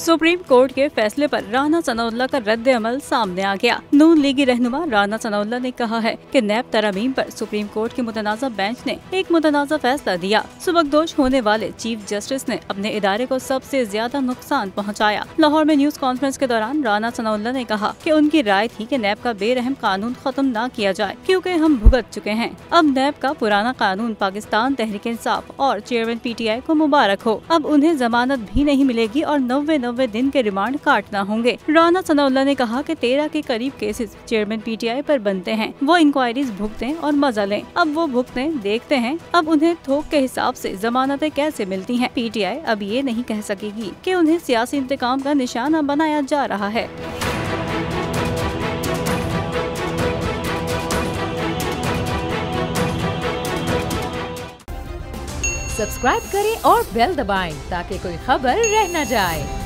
Supreme court के फैसले पर राना सनाउल्लाह का रद्द अमल सामने आ गया। नून लीगी रहनुमा राना सनाउल्लाह ने कहा है कि नैब तरमीम पर सुप्रीम कोर्ट के मुतनाज़ा बेंच ने एक मुतनाज़ा फैसला दिया। सुबकदोश होने वाले चीफ जस्टिस ने अपने इदारे को सबसे ज्यादा नुकसान पहुँचाया। लाहौर में न्यूज कॉन्फ्रेंस के दौरान राना सनाउल्लाह ने कहा कि उनकी राय थी कि नैब का बेरहम कानून खत्म न किया जाए, क्योंकि हम भुगत चुके हैं। अब नैब का पुराना कानून पाकिस्तान तहरीक इंसाफ और चेयरमैन PTI को मुबारक हो। अब उन्हें जमानत भी नहीं मिलेगी और 90 दिन के रिमांड काटना होंगे। राना सनाउल्लाह ने कहा कि 13 के करीब केसेस चेयरमैन PTI पर बनते हैं। वो इंक्वायरीज भुगतें और मजा लें। अब वो भुगतें, देखते हैं अब उन्हें थोक के हिसाब से जमानतें कैसे मिलती हैं। PTI अब ये नहीं कह सकेगी कि उन्हें सियासी इंतकाम का निशाना बनाया जा रहा है। सब्सक्राइब करें और बेल दबाएं ताकि कोई खबर रह न जाए।